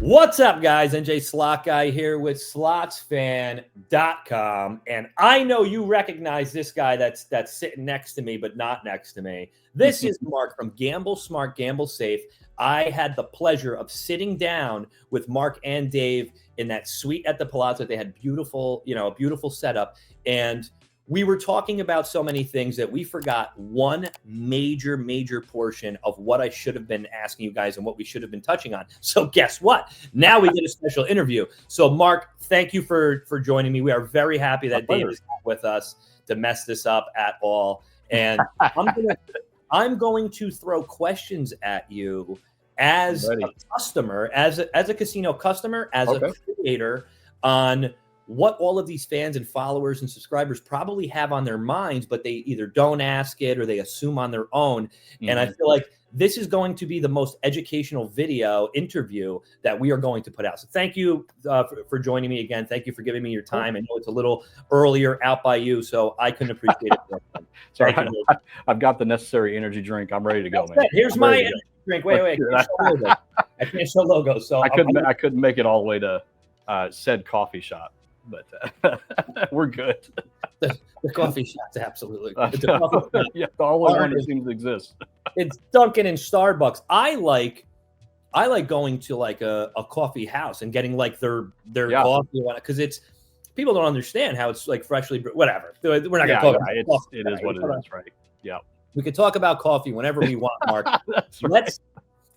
What's up, guys? NJ Slot Guy here with SlotsFan.com. And I know you recognize this guy that's sitting next to me, but not next to me. This is Marc from Gamble Smart, Gamble Safe. I had the pleasure of sitting down with Marc and Dave in that suite at the Palazzo. They had beautiful, a beautiful setup. And we were talking about so many things that we forgot one major portion of what I should have been asking you guys and what we should have been touching on. So guess what? Now we get a special interview. So Marc, thank you for joining me. We are very happy that Dave is with us to mess this up at all. And I'm going to throw questions at you as a customer, as a casino customer, as a creator, on what all of these fans and followers and subscribers probably have on their minds, but they either don't ask it or they assume on their own. Mm-hmm. And I feel like this is going to be the most educational video interview that we are going to put out. So thank you for joining me again. Thank you for giving me your time. I know it's a little earlier out by you, so I couldn't appreciate it. Sorry, I've got the necessary energy drink. I'm ready to go, man. Here's my energy drink. Wait. I can't show logos. So I couldn't make it all the way to said coffee shop. But we're good. The coffee shop's absolutely. Yeah, the only one that seems to exist. It's Dunkin' and Starbucks. I like going to like a coffee house and getting like their coffee, because it's people don't understand how it's like freshly brewed. Whatever. We're not going to talk about it. It is what it is, right? Yeah. We could talk about coffee whenever we want, Marc. That's right.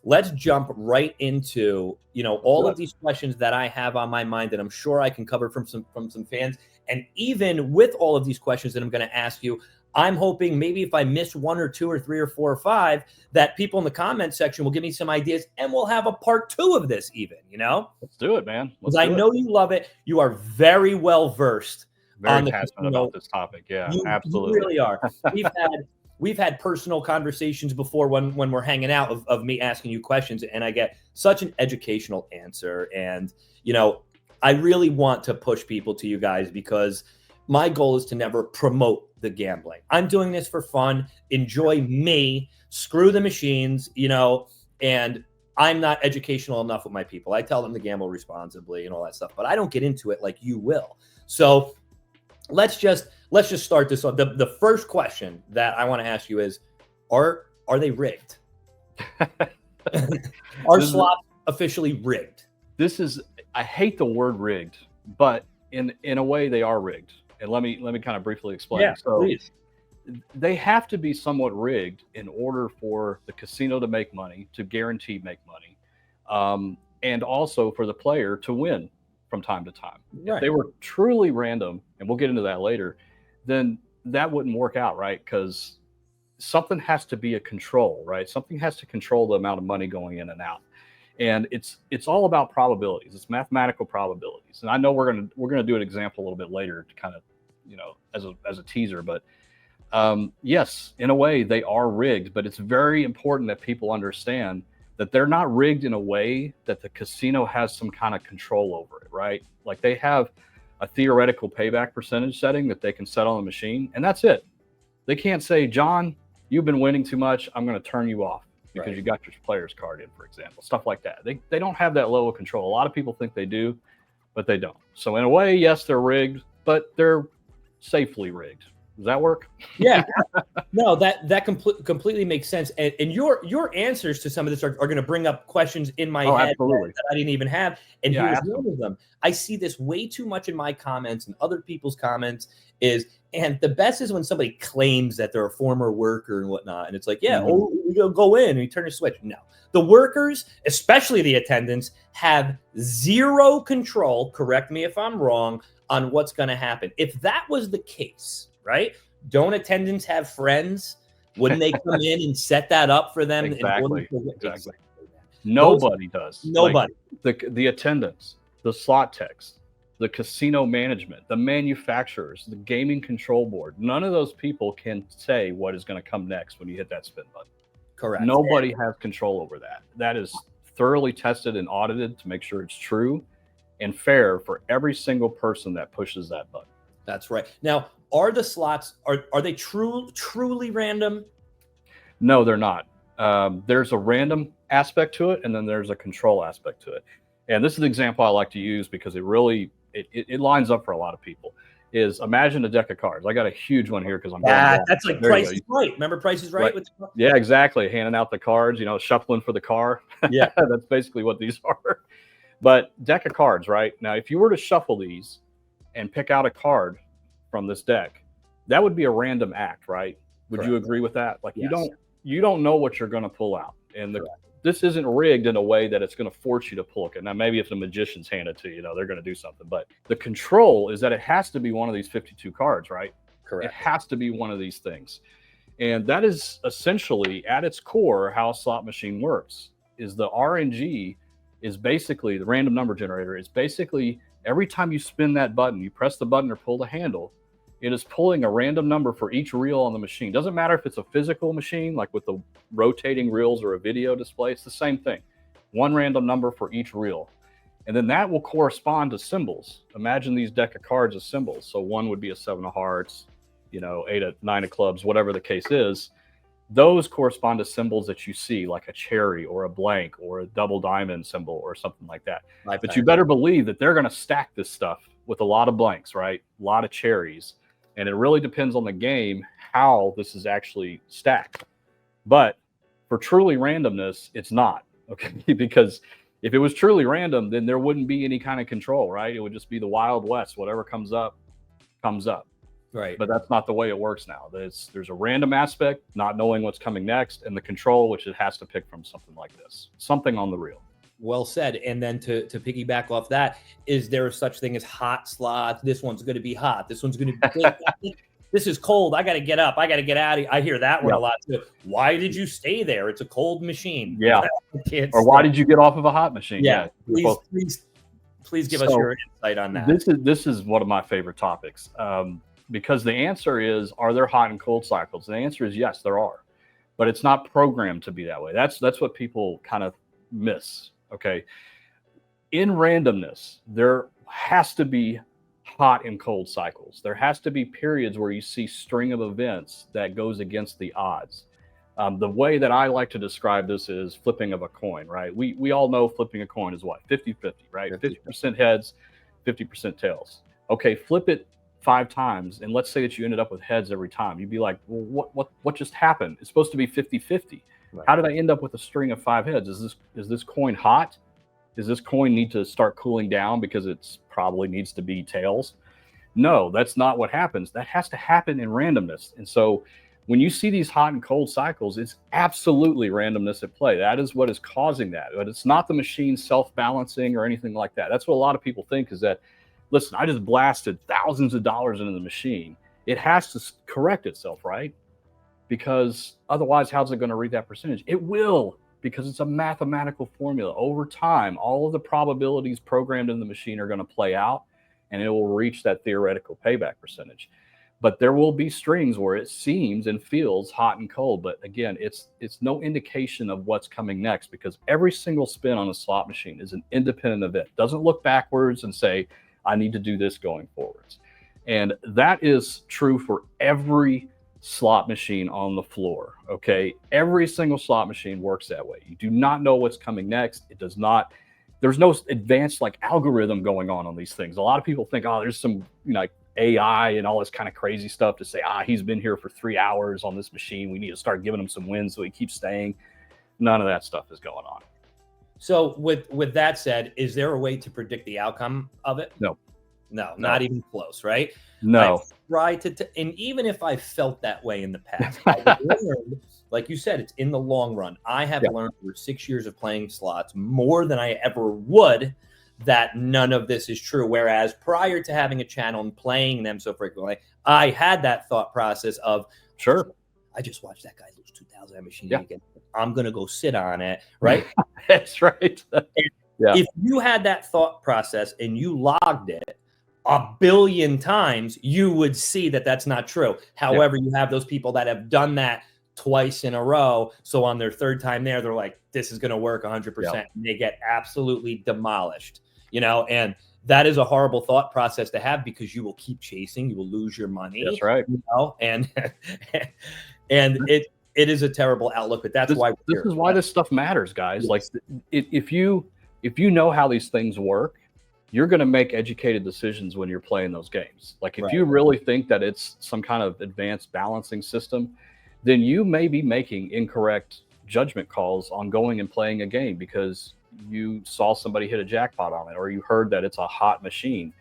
Let's jump right into, all of these questions that I have on my mind that I'm sure I can cover from some fans. And even with all of these questions that I'm going to ask you, I'm hoping maybe if I miss one or two or three or four or five, that people in the comment section will give me some ideas and we'll have a part 2 of this even, Let's do it, man. Because I know you love it. You are very well versed. Very passionate about this topic. Yeah, absolutely. You really are. We've had personal conversations before when we're hanging out of me asking you questions, and I get such an educational answer. And, I really want to push people to you guys because my goal is to never promote the gambling. I'm doing this for fun. Enjoy me. Screw the machines, and I'm not educational enough with my people. I tell them to gamble responsibly and all that stuff, but I don't get into it like you will. So let's just start this on. The first question that I want to ask you is, are they rigged? Are slots officially rigged? I hate the word rigged, but in a way they are rigged. And let me kind of briefly explain. Yeah, so please. They have to be somewhat rigged in order for the casino to make money, to guarantee make money, and also for the player to win from time to time. Right. If they were truly random, and we'll get into that later, then that wouldn't work out, right? Because something has to be a control, right? Something has to control the amount of money going in and out. And it's all about probabilities. It's mathematical probabilities. And I know we're gonna do an example a little bit later to kind of, as a teaser. But yes, in a way they are rigged, but it's very important that people understand that they're not rigged in a way that the casino has some kind of control over it, right? Like they have a theoretical payback percentage setting that they can set on the machine, and that's it. They can't say, John, you've been winning too much, I'm going to turn you off because you got your player's card in, for example, stuff like that. They don't have that level of control. A lot of people think they do, but they don't. So in a way, yes, they're rigged, but they're safely rigged. Does that work? Yeah. No, that completely makes sense. And your answers to some of this are going to bring up questions in my head that I didn't even have. And here's one of them. I see this way too much in my comments and other people's comments and the best is when somebody claims that they're a former worker and whatnot. And it's like, we go in and you turn a switch. No, the workers, especially the attendants, have zero control. Correct me if I'm wrong on what's going to happen. If that was the case, right? Don't attendants have friends? Wouldn't they come in and set that up for them? Exactly. Nobody does. Nobody. Like the attendants, the slot techs, the casino management, the manufacturers, the gaming control board. None of those people can say what is going to come next when you hit that spin button. Correct. Nobody has control over that. That is thoroughly tested and audited to make sure it's true and fair for every single person that pushes that button. That's right. Now, are the slots, are they truly random? No, they're not. There's a random aspect to it, and then there's a control aspect to it. And this is the example I like to use because it really it lines up for a lot of people. Is imagine a deck of cards. I got a huge one here because I'm going down. That's like Price is Right. Remember Price is Right? Yeah, exactly. Handing out the cards, shuffling for the car. Yeah. That's basically what these are. But deck of cards, right? Now, if you were to shuffle these and pick out a card from this deck, that would be a random act, right? Would Correct. you agree with that? Like Yes. you don't know what you're going to pull out. And this isn't rigged in a way that it's going to force you to pull it. Now, maybe if the magicians hand it to you, they're going to do something. But the control is that it has to be one of these 52 cards, right? Correct. It has to be one of these things. And that is essentially, at its core, how a slot machine works. Is the RNG is basically, the random number generator is basically every time you spin that button, you press the button or pull the handle, it is pulling a random number for each reel on the machine. Doesn't matter if it's a physical machine, like with the rotating reels or a video display, it's the same thing. One random number for each reel. And then that will correspond to symbols. Imagine these deck of cards as symbols. So one would be a 7 of hearts, 9 of clubs, whatever the case is. Those correspond to symbols that you see, like a cherry or a blank or a double diamond symbol or something like that. But you better believe that they're going to stack this stuff with a lot of blanks, right? A lot of cherries. And it really depends on the game how this is actually stacked. But for truly randomness, it's not, okay? Because if it was truly random, then there wouldn't be any kind of control, right? It would just be the Wild West. Whatever comes up, comes up. Right. But that's not the way it works now. There's a random aspect, not knowing what's coming next, and the control, which it has to pick from something like this, something on the reel. Well said. And then to piggyback off that, is there such thing as hot slots? This one's going to be hot. This one's going to be this is cold. I got to get up. I got to get out of here. I hear that one a lot too. Why did you stay there? It's a cold machine. Yeah. Or why did you get off of a hot machine? Yeah. Please give us your insight on that. This is one of my favorite topics because the answer is, are there hot and cold cycles? And the answer is yes, there are. But it's not programmed to be that way. That's what people kind of miss. Okay. In randomness, there has to be hot and cold cycles. There has to be periods where you see string of events that goes against the odds. The way that I like to describe this is flipping of a coin, right? We all know flipping a coin is what? 50-50, right? 50% heads, 50% tails. Okay, flip it 5 times, and let's say that you ended up with heads every time. You'd be like, well, what just happened? It's supposed to be 50-50. Right. How did I end up with a string of 5 heads? Is this coin hot? Does this coin need to start cooling down because it's probably needs to be tails? No, that's not what happens. That has to happen in randomness. And so when you see these hot and cold cycles, it's absolutely randomness at play. That is what is causing that. But it's not the machine self-balancing or anything like that. That's what a lot of people think is that, listen, I just blasted thousands of dollars into the machine. It has to correct itself, right? Because otherwise, how's it going to read that percentage? It will, because it's a mathematical formula. Over time, all of the probabilities programmed in the machine are going to play out, and it will reach that theoretical payback percentage. But there will be strings where it seems and feels hot and cold. But again, it's no indication of what's coming next, because every single spin on a slot machine is an independent event. It doesn't look backwards and say, I need to do this going forwards. And that is true for every slot machine on the floor. Okay. Every single slot machine works that way. You do not know what's coming next. It does not, there's no advanced like algorithm going on these things. A lot of people think, oh, there's some, like AI and all this kind of crazy stuff to say, he's been here for 3 hours on this machine. We need to start giving him some wins so he keeps staying. None of that stuff is going on. So with that said, is there a way to predict the outcome of it? No, not even close, right? No. And even if I felt that way in the past, I've learned, like you said, it's in the long run. I have learned over 6 years of playing slots more than I ever would that none of this is true. Whereas prior to having a channel and playing them so frequently, I had that thought process of, sure, I just watched that guy lose 2,000 machine again. I'm going to go sit on it, right? That's right. If you had that thought process and you logged it 1 billion times, you would see that that's not true. However, you have those people that have done that twice in a row. So on their third time there, they're like, this is going to work 100%. And they get absolutely demolished, and that is a horrible thought process to have, because you will keep chasing, you will lose your money. That's right. And it is a terrible outlook, but that's why this is why this stuff matters, guys. Like if you if you know how these things work, you're going to make educated decisions when you're playing those games. Like if you really think that it's some kind of advanced balancing system, then you may be making incorrect judgment calls on going and playing a game because you saw somebody hit a jackpot on it, or you heard that it's a hot machine,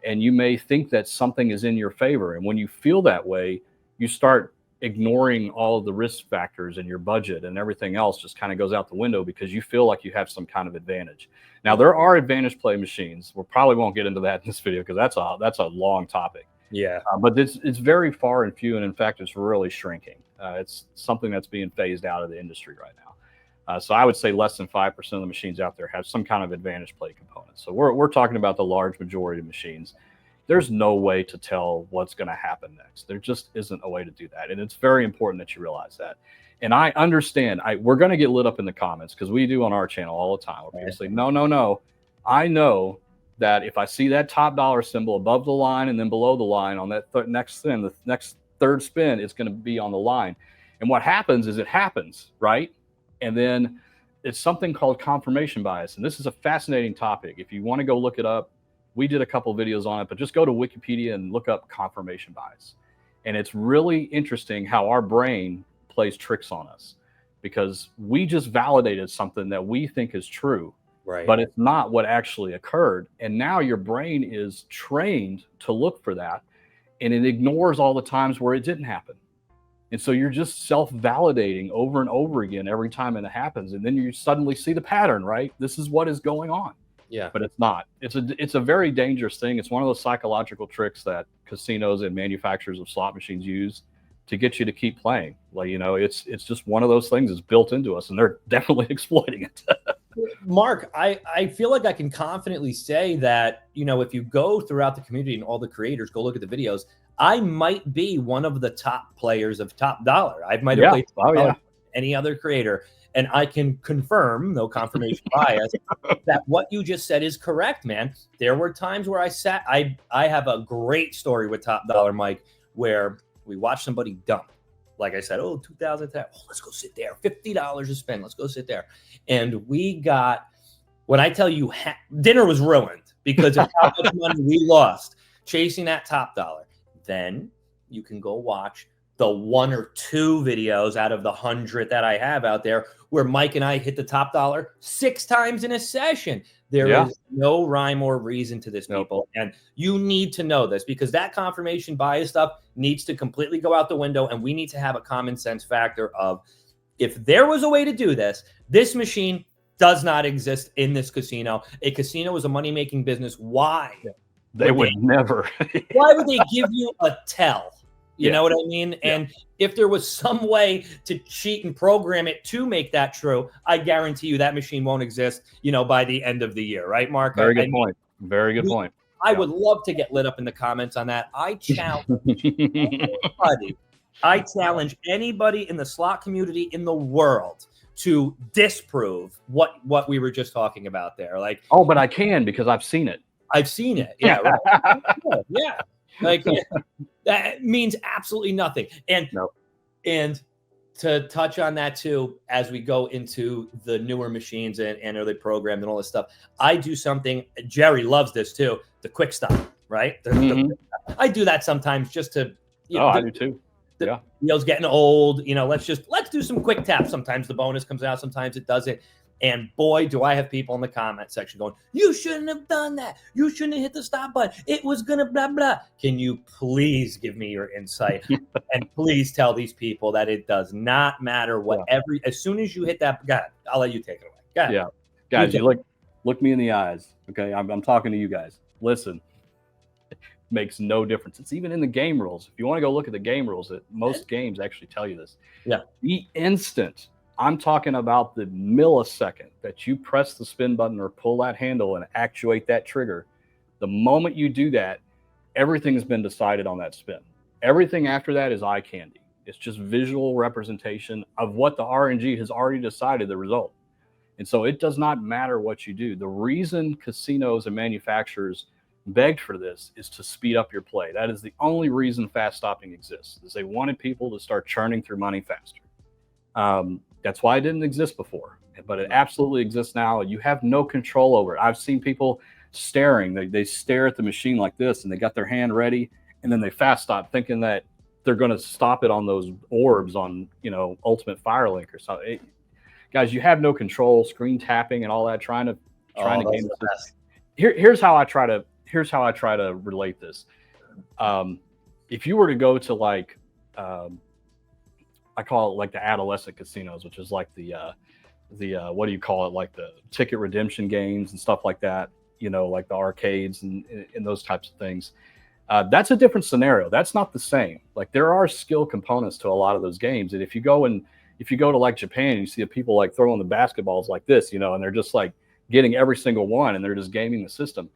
and you may think that something is in your favor. And when you feel that way, you start ignoring all of the risk factors in your budget, and everything else just kind of goes out the window because you feel like you have some kind of advantage. Now, there are advantage play machines. We probably won't get into that in this video because that's a long topic. Yeah. But it's very far and few. And in fact, it's really shrinking. It's something that's being phased out of the industry right now. So I would say less than 5% of the machines out there have some kind of advantage play component. So we're talking about the large majority of machines. There's no way to tell what's going to happen next. There just isn't a way to do that. And it's very important that you realize that. And I understand, we're going to get lit up in the comments because we do on our channel all the time. Obviously, no. I know that if I see that top dollar symbol above the line and then below the line on that next spin, the next third spin, it's going to be on the line. And what happens is it happens, right? And then it's something called confirmation bias. And this is a fascinating topic. If you want to go look it up, we did a couple of videos on it, but just go to Wikipedia and look up confirmation bias. And it's really interesting how our brain plays tricks on us because we just validated something that we think is true, but it's not what actually occurred. And now your brain is trained to look for that, and it ignores all the times where it didn't happen. And so you're just self-validating over and over again every time it happens. And then you suddenly see the pattern, right? This is what is going on. Yeah. But it's not. It's a very dangerous thing. It's one of those psychological tricks that casinos and manufacturers of slot machines use to get you to keep playing. Like, it's just one of those things that's built into us, and they're definitely exploiting it. Mark, I feel like I can confidently say that, if you go throughout the community and all the creators, go look at the videos, I might be one of the top players of Top Dollar. I might have played Top Dollar than any other creator. And I can confirm, no confirmation bias, that what you just said is correct, man. There were times where I have a great story with Top Dollar, Mike, where we watched somebody dump. Like I said, 2010, let's go sit there. $50 to spend. Let's go sit there. And we got, when I tell you, dinner was ruined because of how much money we lost chasing that Top Dollar. Then you can go watch the 1 or 2 videos out of the 100 that I have out there where Mike and I hit the Top Dollar 6 times in a session. There is no rhyme or reason to this, people. And you need to know this because that confirmation bias stuff needs to completely go out the window. And we need to have a common sense factor of, if there was a way to do this, this machine does not exist in this casino. A casino is a money-making business. Why? They would never. Why would they give you a tell? You know what I mean? And if there was some way to cheat and program it to make that true, I guarantee you that machine won't exist, by the end of the year. Right, Mark? Very good point. Very good point. I would love to get lit up in the comments on that. I challenge anybody. I challenge anybody in the slot community in the world to disprove what we were just talking about there. Like, but I can because I've seen it. I've seen it. Yeah. Right. Yeah. Like that means absolutely nothing. And to touch on that too, as we go into the newer machines and early programmed and all this stuff, I do something. Jerry loves this too. The quick stop, right? I do that sometimes just to. I do too. The wheel's getting old. Let's do some quick taps. Sometimes the bonus comes out. Sometimes it doesn't. And boy, do I have people in the comment section going, you shouldn't have done that. You shouldn't have hit the stop button. It was going to blah, blah. Can you please give me your insight? And please tell these people that it does not matter as soon as you hit that, God, I'll let you take it away. Go ahead. Yeah. Guys, you look me in the eyes. Okay. I'm talking to you guys. Listen, it makes no difference. It's even in the game rules. If you want to go look at the game rules, most games actually tell you this. Yeah. The instant, I'm talking about the millisecond that you press the spin button or pull that handle and actuate that trigger. The moment you do that, everything has been decided on that spin. Everything after that is eye candy. It's just visual representation of what the RNG has already decided the result. And so it does not matter what you do. The reason casinos and manufacturers begged for this is to speed up your play. That is the only reason fast stopping exists, is they wanted people to start churning through money faster. That's why it didn't exist before. but it absolutely exists now. You have no control over it. I've seen people staring. They stare at the machine like this, and they got their hand ready, and then they fast stop, thinking that they're going to stop it on those orbs on, Ultimate Firelink or something. Guys, you have no control. Screen tapping and all that. Trying to game this. Here's how I try to relate this. If you were to go to like, I call it like the adolescent casinos, which is like the what do you call it? Like the ticket redemption games and stuff like that, like the arcades and those types of things. That's a different scenario. That's not the same. Like there are skill components to a lot of those games. And if you go to like Japan, and you see people like throwing the basketballs like this, and they're just like getting every single one, and they're just gaming the system.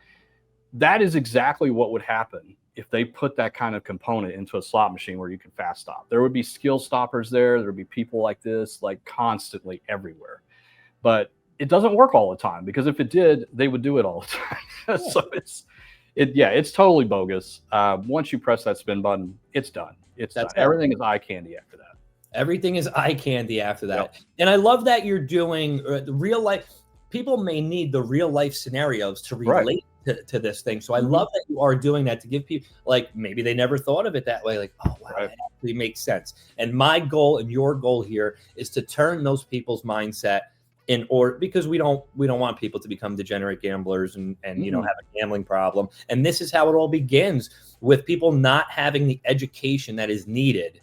That is exactly what would happen if they put that kind of component into a slot machine where you can fast stop. There would be skill stoppers there. There would be people like this, like constantly everywhere. But it doesn't work all the time, because if it did, they would do it all the time. Yeah. So it's totally bogus. Once you press that spin button, it's done. It's done. Everything is eye candy after that. Everything is eye candy after that. Yep. And I love that you're doing the real life. People may need the real life scenarios to relate to this thing. So I love that you are doing that to give people, like, maybe they never thought of it that way. Like, oh, wow, that actually makes sense. And my goal and your goal here is to turn those people's mindset in order, because we don't want people to become degenerate gamblers and have a gambling problem. And this is how it all begins, with people not having the education that is needed,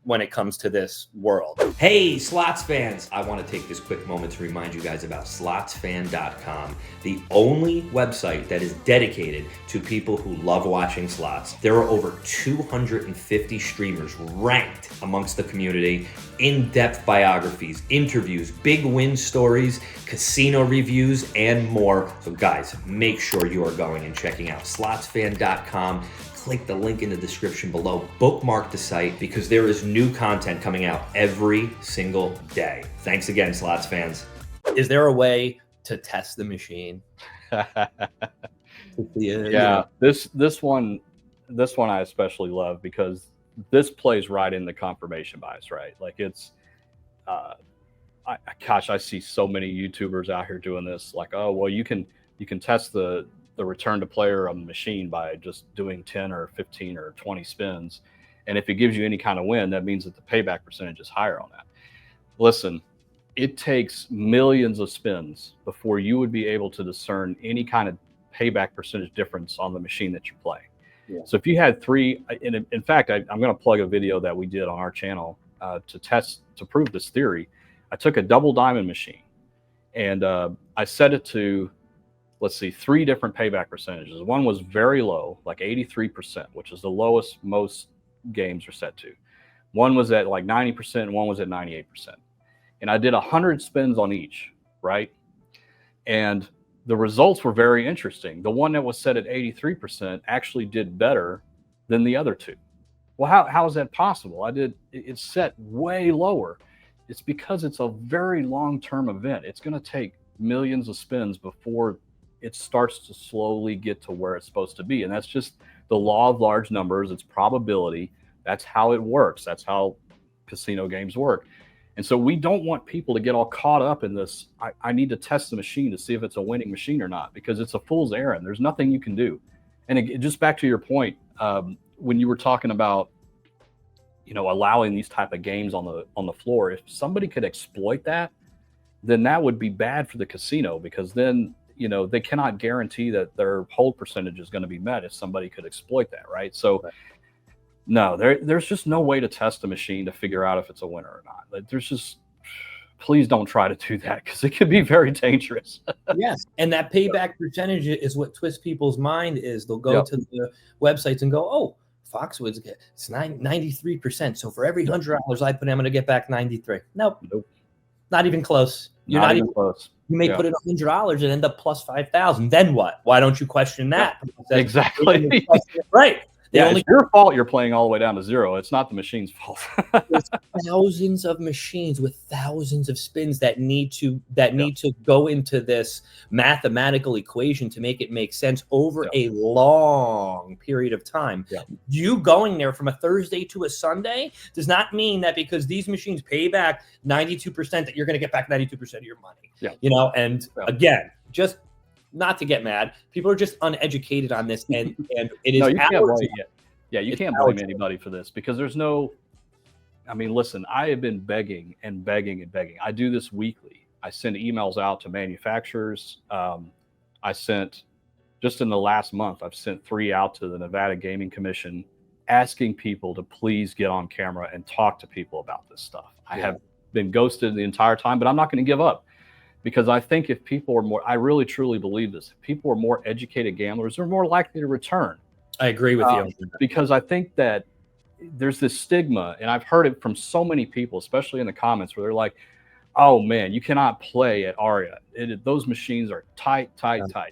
when it comes to this world. Hey, Slots fans. I want to take this quick moment to remind you guys about SlotsFan.com, the only website that is dedicated to people who love watching slots. There are over 250 streamers ranked amongst the community, in-depth biographies, interviews, big win stories, casino reviews, and more. So guys, make sure you are going and checking out SlotsFan.com. Click the link in the description below. Bookmark the site, because there is new content coming out every single day. Thanks again, Slots fans. Is there a way to test the machine? This one I especially love, because this plays right in the confirmation bias, right? Like it's, I see so many YouTubers out here doing this. Like, oh, well, you can test the return to player on the machine by just doing 10 or 15 or 20 spins. And if it gives you any kind of win, that means that the payback percentage is higher on that. Listen, it takes millions of spins before you would be able to discern any kind of payback percentage difference on the machine that you play. Yeah. So if you had three, in fact, I'm going to plug a video that we did on our channel to prove this theory. I took a double diamond machine, and I set it to, let's see, 3 different payback percentages. One was very low, like 83%, which is the lowest most games are set to. One was at like 90%, and one was at 98%. And I did 100 spins on each, right? And the results were very interesting. The one that was set at 83% actually did better than the other two. Well, how is that possible? It's set way lower. It's because it's a very long-term event. It's going to take millions of spins before it starts to slowly get to where it's supposed to be. And that's just the law of large numbers. It's probability. That's how it works. That's how casino games work. And so we don't want people to get all caught up in this. I need to test the machine to see if it's a winning machine or not, because it's a fool's errand. There's nothing you can do. And just back to your point, when you were talking about, allowing these type of games on the floor, if somebody could exploit that, then that would be bad for the casino, because then they cannot guarantee that their hold percentage is going to be met if somebody could exploit that, right? So, no, there's just no way to test a machine to figure out if it's a winner or not. Like, please don't try to do that, because it can be very dangerous. Yes, and that payback percentage is what twists people's mind. Is they'll go to the websites and go, oh, Foxwoods, it's 93%. So for every $100 I put in, I'm going to get back 93. Nope. Not even close. You're not even close. You may put in $100 and end up plus 5,000. Then what? Why don't you question that? Exactly. Right. It's your fault you're playing all the way down to zero. It's not the machine's fault. There's thousands of machines with thousands of spins that need to go into this mathematical equation to make it make sense over a long period of time. You going there from a Thursday to a Sunday does not mean that because these machines pay back 92% that you're going to get back 92% of your money. And again, just not to get mad, people are just uneducated on this, and it is. No, you can't blame you can't blame anybody for this, because there's no. I mean, listen, I have been begging and begging and begging. I do this weekly. I send emails out to manufacturers. I sent, just in the last month, I've sent 3 out to the Nevada Gaming Commission, asking people to please get on camera and talk to people about this stuff. I have been ghosted the entire time, but I'm not going to give up. Because I think if people are more, I really truly believe this, if people are more educated gamblers, they're more likely to return. I agree with you. Because I think that there's this stigma, and I've heard it from so many people, especially in the comments, where they're like, oh man, you cannot play at Aria. Those machines are tight.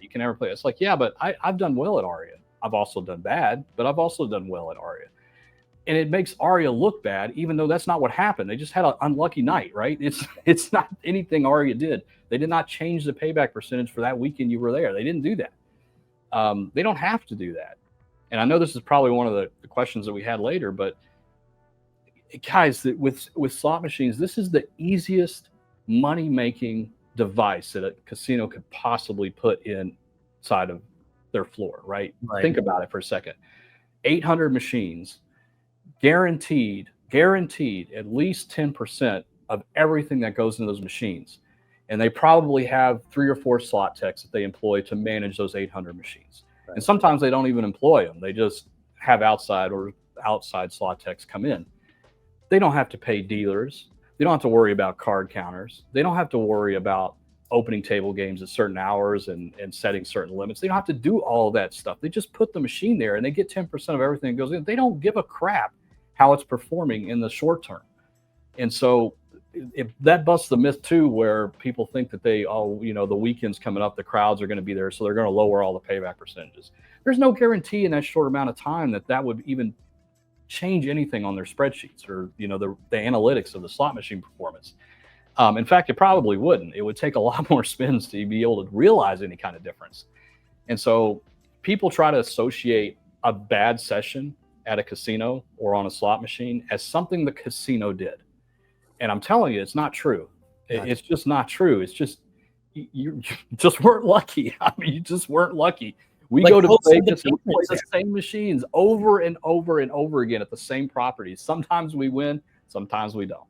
You can never play. It's like, yeah, but I've done well at Aria. I've also done bad, but I've also done well at Aria. And it makes Aria look bad, even though that's not what happened. They just had an unlucky night, right? It's not anything Aria did. They did not change the payback percentage for that weekend you were there. They didn't do that. They don't have to do that. And I know this is probably one of the questions that we had later, but guys, with slot machines, this is the easiest money-making device that a casino could possibly put inside of their floor, right? Think about it for a second. 800 machines, guaranteed at least 10% of everything that goes into those machines. And they probably have 3 or 4 slot techs that they employ to manage those 800 machines. And sometimes they don't even employ them. They just have outside slot techs come in. They don't have to pay dealers. They don't have to worry about card counters. They don't have to worry about opening table games at certain hours and setting certain limits. They don't have to do all of that stuff. They just put the machine there and they get 10% of everything that goes in. They don't give a crap how it's performing in the short term. And so that busts the myth too, where people think that the weekend's coming up, the crowds are going to be there, so they're going to lower all the payback percentages. There's no guarantee in that short amount of time that would even change anything on their spreadsheets or the analytics of the slot machine performance. In fact, it probably wouldn't. It would take a lot more spins to be able to realize any kind of difference. And so people try to associate a bad session at a casino or on a slot machine as something the casino did. And I'm telling you, it's not true. It's just not true. It's just, you just weren't lucky. I mean, you just weren't lucky. We go to Vegas and play the same machines over and over and over again at the same properties. Sometimes we win, sometimes we don't.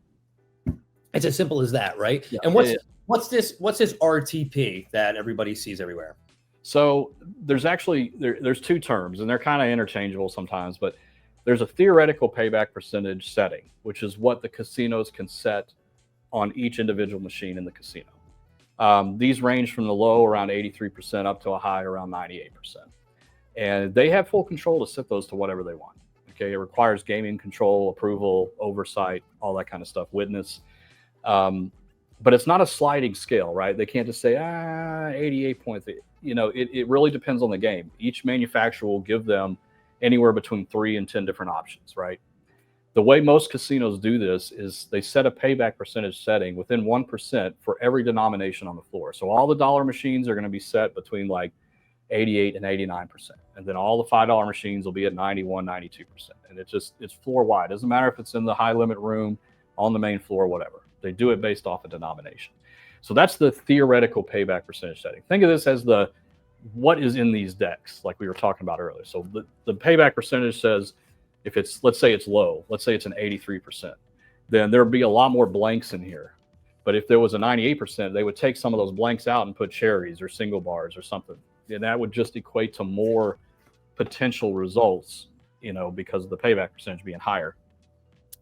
It's as simple as that, right? Yeah. And what's this RTP that everybody sees everywhere? So there's actually there's 2 terms, and they're kind of interchangeable sometimes, but there's a theoretical payback percentage setting, which is what the casinos can set on each individual machine in the casino. These range from the low around 83% up to a high around 98%. And they have full control to set those to whatever they want. Okay, it requires gaming control, approval, oversight, all that kind of stuff, witness. But it's not a sliding scale, right? They can't just say, 88 points. It really depends on the game. Each manufacturer will give them anywhere between 3 and 10 different options, right? The way most casinos do this is they set a payback percentage setting within 1% for every denomination on the floor. So all the dollar machines are going to be set between like 88 and 89%. And then all the $5 machines will be at 91, 92%. And it's floor wide. Doesn't matter if it's in the high limit room, on the main floor, whatever. They do it based off a denomination. So that's the theoretical payback percentage setting. Think of this as what is in these decks, like we were talking about earlier. So the payback percentage says, if let's say it's low, let's say it's an 83%, then there'd be a lot more blanks in here. But if there was a 98%, they would take some of those blanks out and put cherries or single bars or something. And that would just equate to more potential results, because of the payback percentage being higher.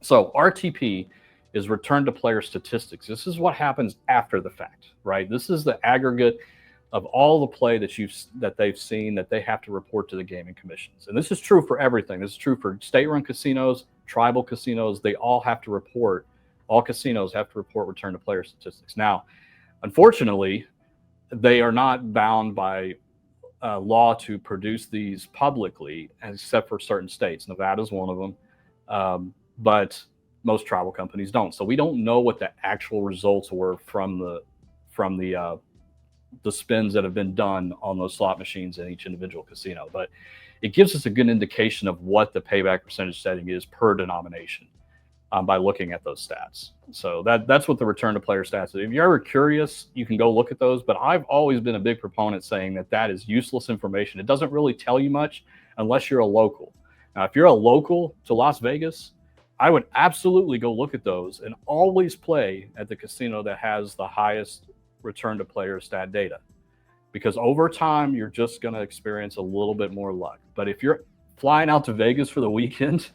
So RTP is return to player statistics. This is what happens after the fact, right? This is the aggregate of all the play that they've seen that they have to report to the gaming commissions. And this is true for everything. This is true for state-run casinos, tribal casinos. They all have to report. All casinos have to report return to player statistics. Now, unfortunately, they are not bound by law to produce these publicly, except for certain states. Nevada's one of them, but most travel companies don't. So we don't know what the actual results were from the spins that have been done on those slot machines in each individual casino. But it gives us a good indication of what the payback percentage setting is per denomination by looking at those stats. So that's what the return to player stats is. If you're ever curious, you can go look at those. But I've always been a big proponent saying that is useless information. It doesn't really tell you much unless you're a local. Now, if you're a local to Las Vegas, I would absolutely go look at those and always play at the casino that has the highest return to player stat data, because over time you're just going to experience a little bit more luck. But if you're flying out to Vegas for the weekend,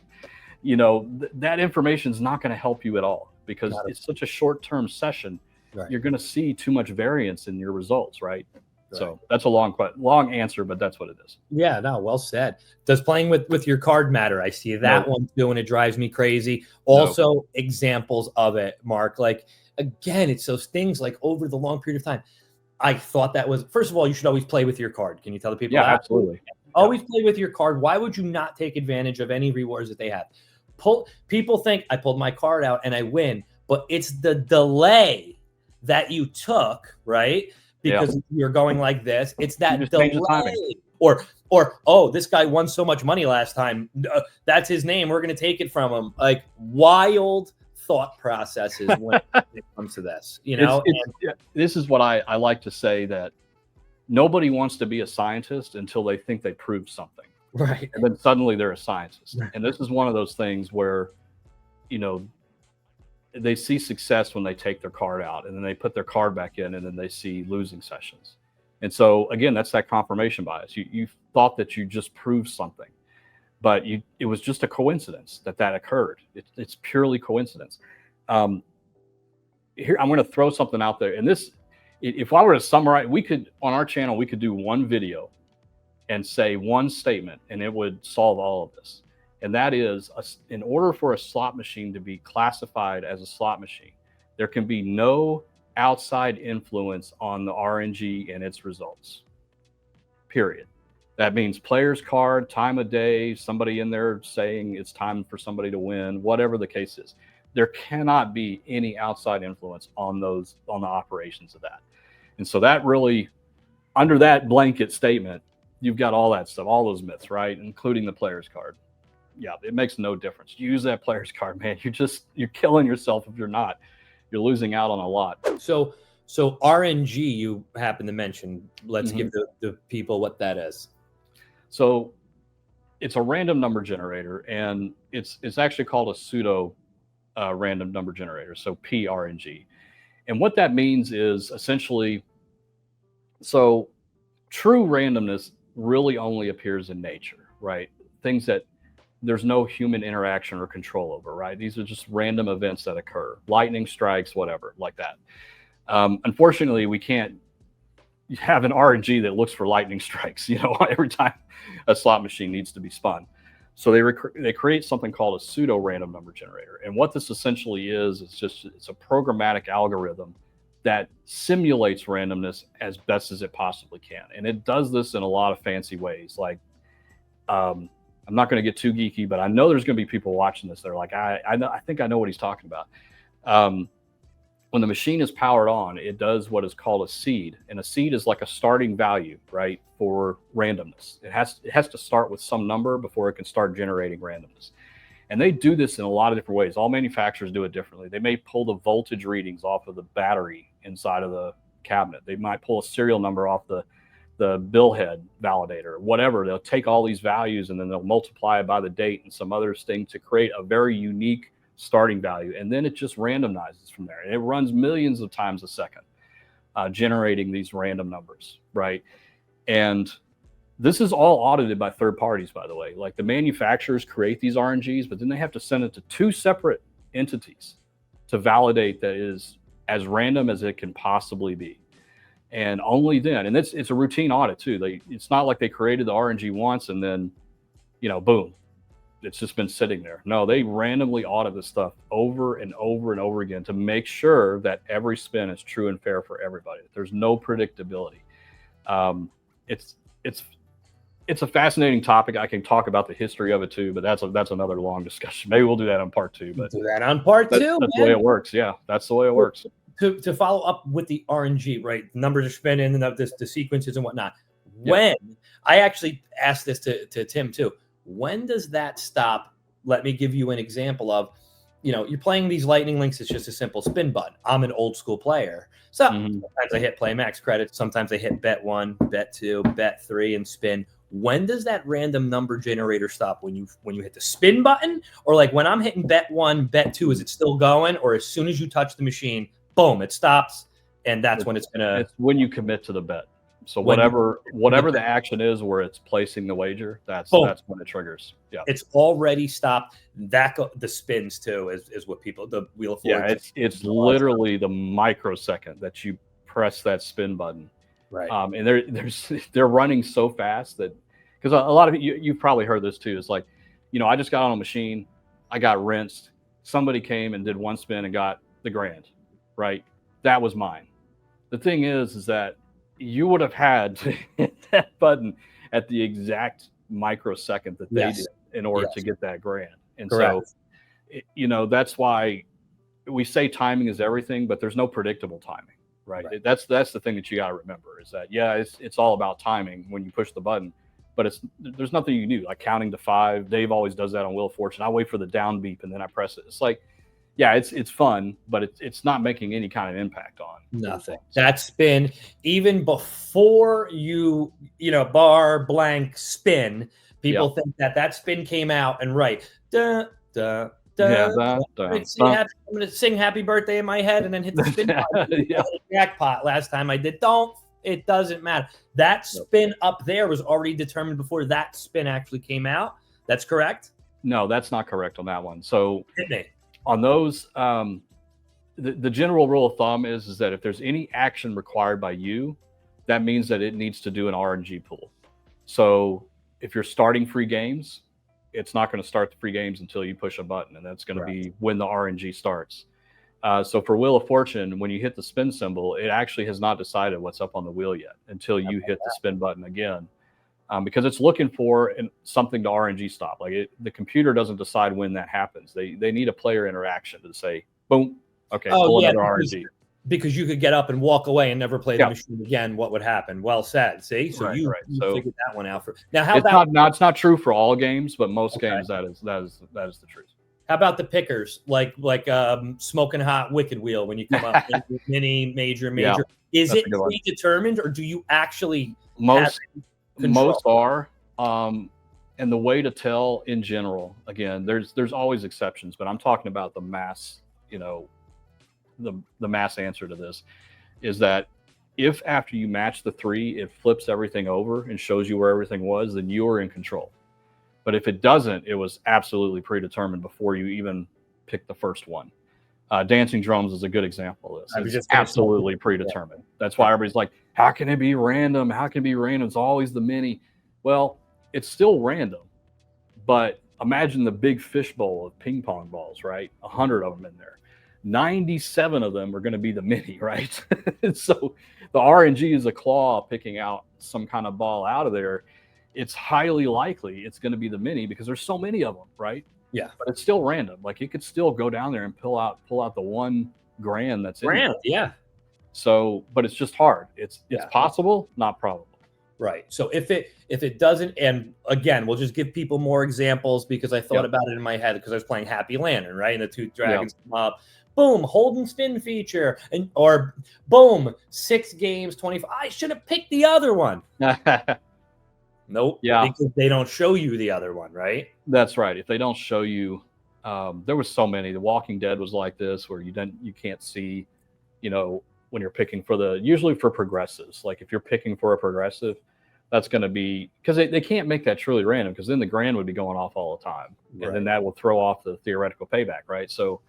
that information is not going to help you at all, because it's such a short-term session. Right. You're going to see too much variance in your results, right? So that's a long answer, but that's what it is. Yeah, no, well said. Does playing with your card matter? I see that one too, and it drives me crazy. Also, examples of it, Marc. Like, again, it's those things like over the long period of time. I thought that was, first of all, you should always play with your card. Can you tell the people that? Yeah, absolutely. Always play with your card. Why would you not take advantage of any rewards that they have? People think I pulled my card out and I win, but it's the delay that you took, right? Because you're going like this. It's that delay. Or oh, this guy won so much money last time. That's his name. We're going to take it from him. Like, wild thought processes when it comes to this. This is what I like to say, that nobody wants to be a scientist until they think they proved something. Right. And then suddenly they're a scientist. And this is one of those things where, they see success when they take their card out and then they put their card back in, and then they see losing sessions. And so again, that's that confirmation bias. You thought that you just proved something, but it was just a coincidence that occurred. It's purely coincidence. Here, I'm going to throw something out there. And this, if I were to summarize, on our channel, we could do one video and say one statement and it would solve all of this. And that is, in order for a slot machine to be classified as a slot machine, there can be no outside influence on the RNG and its results, period. That means player's card, time of day, somebody in there saying it's time for somebody to win, whatever the case is. There cannot be any outside influence on the operations of that. And so that really, under that blanket statement, you've got all that stuff, all those myths, right? Including the player's card. Yeah, it makes no difference. Use that player's card, man. You're killing yourself if you're not. You're losing out on a lot. So RNG, you happen to mention. Let's give the people what that is. So it's a random number generator, and it's actually called a pseudo random number generator, so PRNG. And what that means is essentially, so true randomness really only appears in nature, right? Things that there's no human interaction or control over, right? These are just random events that occur, lightning strikes, whatever, like that. Unfortunately, we can't have an RNG that looks for lightning strikes, every time a slot machine needs to be spun. So they create something called a pseudo random number generator. And what this essentially is it's a programmatic algorithm that simulates randomness as best as it possibly can. And it does this in a lot of fancy ways. Like, I'm not going to get too geeky, but I know there's going to be people watching this that are like, I think I know what he's talking about. When the machine is powered on, it does what is called a seed. And a seed is like a starting value, right, for randomness. It has to start with some number before it can start generating randomness. And they do this in a lot of different ways. All manufacturers do it differently. They may pull the voltage readings off of the battery inside of the cabinet. They might pull a serial number off the billhead validator, whatever. They'll take all these values and then they'll multiply it by the date and some other thing to create a very unique starting value. And then it just randomizes from there. And it runs millions of times a second, generating these random numbers, right? And this is all audited by third parties, by the way. Like, the manufacturers create these RNGs, but then they have to send it to two separate entities to validate that it is as random as it can possibly be. And only then, and it's a routine audit too. It's not like they created the RNG once and then, boom, it's just been sitting there. No, they randomly audit this stuff over and over and over again to make sure that every spin is true and fair for everybody. There's no predictability. it's a fascinating topic. I can talk about the history of it too, but that's another long discussion. Maybe we'll do that on part 2. But do that on part 2. That's the way it works. Yeah, that's the way it works. To follow up with the RNG, right? Numbers are spinning and the sequences and whatnot. When I actually asked this to Tim too, when does that stop? Let me give you an example of, you're playing these lightning links. It's just a simple spin button. I'm an old school player. So sometimes I hit play max credits. Sometimes I hit bet 1, bet 2, bet 3 and spin. When does that random number generator stop? When you hit the spin button, or like when I'm hitting bet 1, bet 2, is it still going? Or as soon as you touch the machine, boom, it stops. And that's when it's when you commit to the bet. So whatever the action is where it's placing the wager, that's when it triggers. Yeah. It's already stopped. The spins too is what the Wheel of Fortune. Yeah, it's literally the microsecond that you press that spin button. Right. And they're running so fast that, because a lot of you've probably heard this too. It's like, I just got on a machine, I got rinsed. Somebody came and did one spin and got the grand, right? That was mine. The thing is that you would have had to hit that button at the exact microsecond that they did in order to get that grand. And correct. So, that's why we say timing is everything, but there's no predictable timing, right? That's the thing that you got to remember is that, it's all about timing when you push the button, but there's nothing you can do, like counting to 5. Dave always does that on Wheel of Fortune. I wait for the down beep and then I press it. It's like, it's fun, but it's not making any kind of impact on nothing. That spin, even before you bar blank spin, people think that spin came out and I'm going to sing Happy Birthday in my head and then hit the spin button. Jackpot last time I did. It doesn't matter. That spin up there was already determined before that spin actually came out. That's correct? No, that's not correct on that one. So on those, the general rule of thumb is that if there's any action required by you, that means that it needs to do an RNG pool. So if you're starting free games, it's not going to start the free games until you push a button, and that's going to be when the RNG starts. So for Wheel of Fortune, when you hit the spin symbol, it actually has not decided what's up on the wheel yet until you hit the spin button again. Because it's looking for something to RNG stop. Like the computer doesn't decide when that happens. They need a player interaction to say, boom, okay, pull another RNG. Because you could get up and walk away and never play the machine again. What would happen? Well said. See, so you figured that one out. Now, it's not true for all games, but most games that is the truth. How about the pickers, like Smoking Hot Wicked Wheel when you come up mini, major? Is it predetermined, or do you actually Most are, and the way to tell in general, again, there's always exceptions, but I'm talking about the mass, the mass answer to this is that if after you match the 3, it flips everything over and shows you where everything was, then you're in control. But if it doesn't, it was absolutely predetermined before you even picked the first one. Dancing Drums is a good example of this. It's absolutely predetermined. That's why everybody's like, how can it be random? How can it be random? It's always the mini. Well, it's still random, but imagine the big fishbowl of ping pong balls, right? 100 of them in there. 97 of them are going to be the mini, right? So the RNG is a claw picking out some kind of ball out of there. It's highly likely it's going to be the mini because there's so many of them, right? Yeah. But it's still random. Like you could still go down there and pull out the $1 grand that's in there. Yeah. So, but it's just hard. It's possible, not probable. Right. So if it doesn't, and again, we'll just give people more examples because I thought about it in my head because I was playing Happy Lantern, right? And the 2 dragons come up, boom, hold and spin feature, or boom, 6 games, 25. I should have picked the other one. Nope. Yeah. Because they don't show you the other one, right? That's right. If they don't show you, there was so many. The Walking Dead was like this, where you can't see, when you're picking usually for progressives. Like if you're picking for a progressive, that's going to be because they can't make that truly random because then the grand would be going off all the time, and then that will throw off the theoretical payback, right? So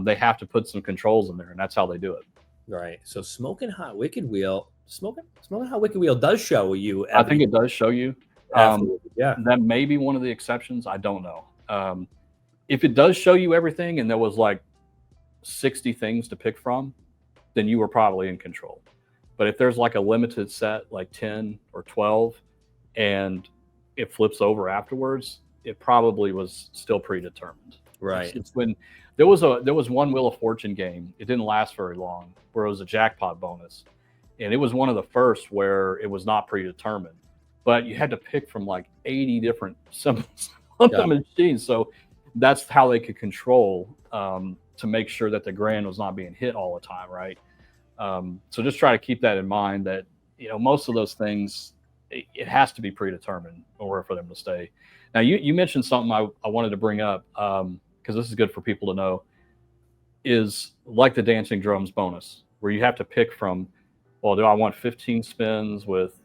they have to put some controls in there, and that's how they do it. Right. So Smoking Hot Wicked Wheel does show you. I think it does show you. That may be one of the exceptions. I don't know. If it does show you everything and there was like 60 things to pick from, then you were probably in control. But if there's like a limited set, like 10 or 12, and it flips over afterwards, it probably was still predetermined. Right. It's when there was one Wheel of Fortune game. It didn't last very long, where it was a jackpot bonus, and it was one of the first where it was not predetermined, but you had to pick from like 80 different symbols on the machine. So that's how they could control to make sure that the grand was not being hit all the time, right? So just try to keep that in mind, that most of those things, it has to be predetermined in order for them to stay. Now, you mentioned something I wanted to bring up, because this is good for people to know, is like the dancing drums bonus, where you have to pick from, well, do I want 15 spins with,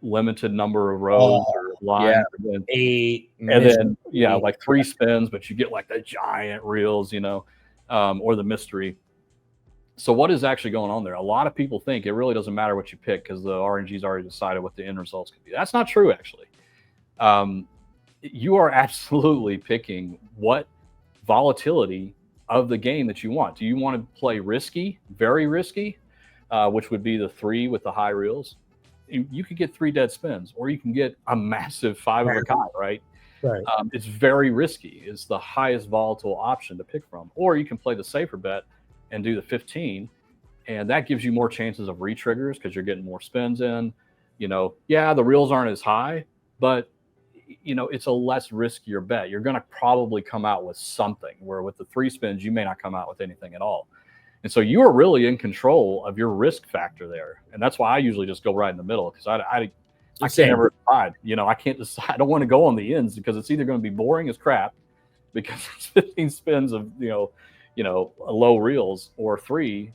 limited number of rows or lines? Yeah. 8. And then, like 3 spins, but you get like the giant reels, or the mystery. So what is actually going on there? A lot of people think it really doesn't matter what you pick because the RNG's already decided what the end results could be. That's not true, actually. You are absolutely picking what volatility of the game that you want. Do you want to play risky, very risky, which would be the 3 with the high reels? You could get 3 dead spins, or you can get a massive 5 of a kind, right? Right. It's very risky. It's the highest volatile option to pick from. Or you can play the safer bet and do the 15, and that gives you more chances of re-triggers because you're getting more spins in. The reels aren't as high, but it's a less riskier bet. You're going to probably come out with something, where with the 3 spins, you may not come out with anything at all. And so you are really in control of your risk factor there. And that's why I usually just go right in the middle, because I can't ever decide. I can't decide. I don't want to go on the ends, because it's either going to be boring as crap because it's 15 spins of, low reels, or 3,